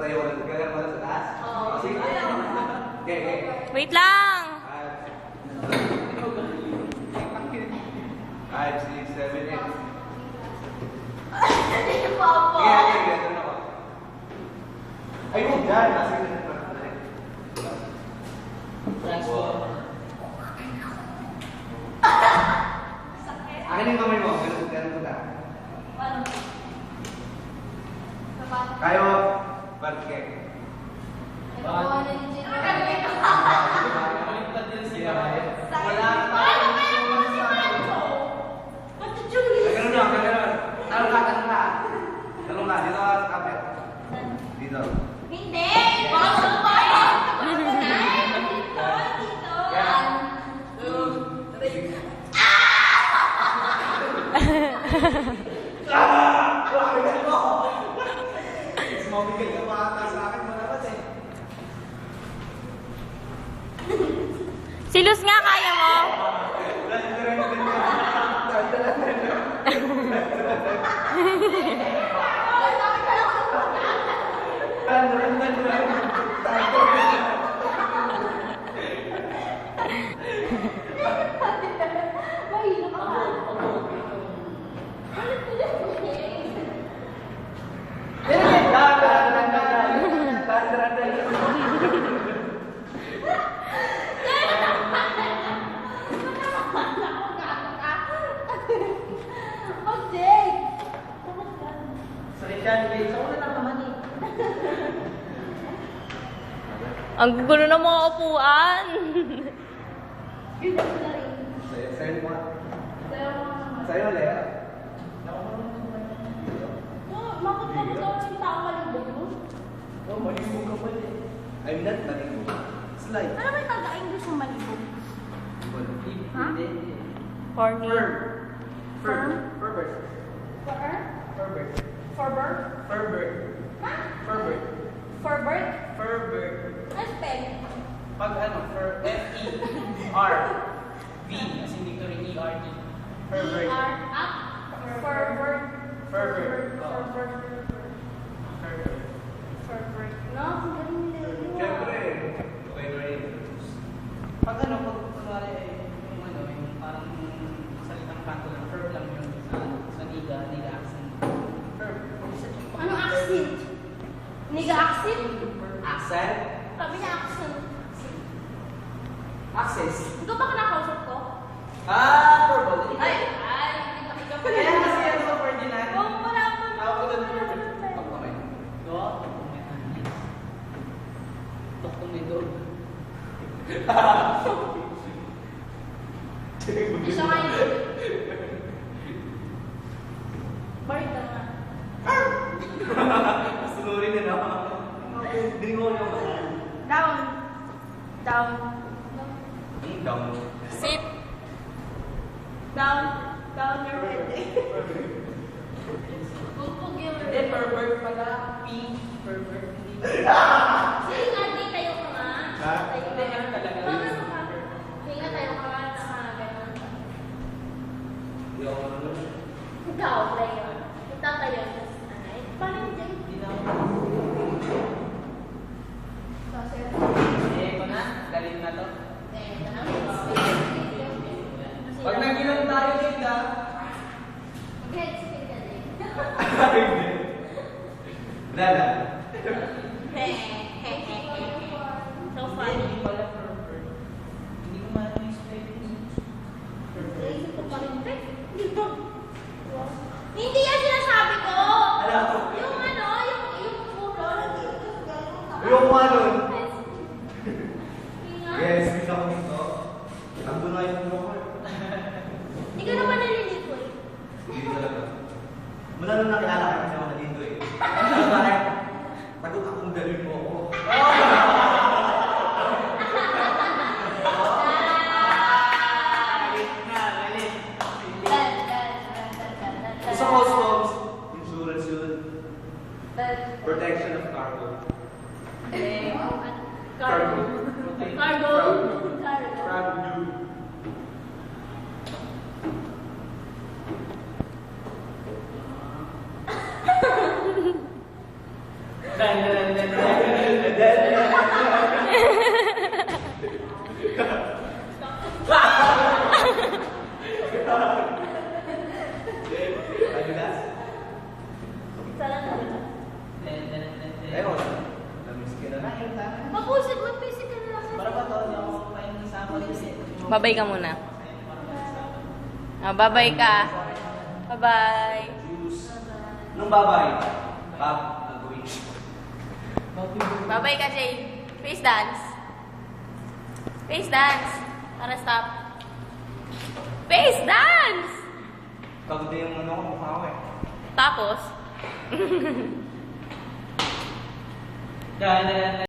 sa'yo. Gagawin mo na sa taas? Oo. Sige. Okay. Wait lang! 5, 6, 7, 8. Papa! Okay, ganito na ako. Ay, huwag dyan. Kasi akin yung kamay mo. Ganun ko na. Kayo, Barke. Talong ka. Dito ka sa kapit. Dito. Hindi! Baka magpapayo! Sumamigay ka pa sa akin mo naman eh. Silus nga, kaya mo? Mahina ka ba? Ang gugulo ng mga upuan. Sa'yo mo. Sa'yo, Lea. Oh, malibog ka pa din. I'm not malibog. Slide. Ano ba yung taga-English ng malibog? Ha? Corny. Firm? Ferbert. For? Ferbert. Forbert? Ferbert. Ha? Ferbert. Forbert? Ferbert. Ano spell? Pag ano, F-E-R. V, as in Victory, E-R-T. Ferbert. E-R? Ah? Forbert? Ferbert. Forbert? Ferbert. Forbert? No, ang galing nila yun. Siyempre. Okay na rin. Pag ano, pag kunwari yung ano, yung parang salitang kanto lang, verb lang yun sa niga accent. Verb. Anong accent? Niga accent? Accent? Sabi niya accent. Access. Ito ba kinakausap ko? Verbal. Ay! Ay! Hindi ka Kaya kasi yan sa Ferdinand. Kung wala pa Tawag ko doon Ferdinand. Pagkamay. Tuktumidor. Isa nga yun. Balik ka nga. Sunurin na naman. Dringo yung mahal. Down. Down. Down. Sit. Down. Down your head. Pupug yung Hindi, pervert pala. P. Pervert. Sige nga, di tayo ka nga. Ha? Tayo Hindi, ka. ano talaga? Paano ka? Sige nga, tayo ka nga. Nakaganon. Hindi ako marunong. Ikaw, tayo. Ikaw tayo. Paano yung Jay? Hindi na ako. Sir. Eh, ko na. Galing na to. Eh, ito na. Pag nag-inom tayo, Linda. Mag-head speed ka din. Lala. So funny. Hindi pala pervert. Hindi ko maano yung spelling. Naisip ko pa rin. Dito. Hindi yan sinasabi ko! Yung ano, yung puro. Yung ano? Hinga. Yes, bisa ko nito. Ang doon na yung proper. Hindi ka naman nalilito eh. Hindi talaga. Mula nung nakilala ka kasi ako na dito eh. Bakit? Tagot akong galing mo ako. Sa customs, insurance yun. Protection of cargo. Cargo. Cargo. From you. Sana na. Ayun. Lamis ka na lang. Mapusit, mapisik ka na lang. Para ba to? Yung kain ng sample kasi. Babay ka muna. Babay ka. Bye-bye. Juice. Nung babay. Pap, nagawin. Bye-bye ka, Jay. Face dance. Face dance. Para stop. Face dance! Pagod yung ano ko, mukha ko eh. Tapos, Yan.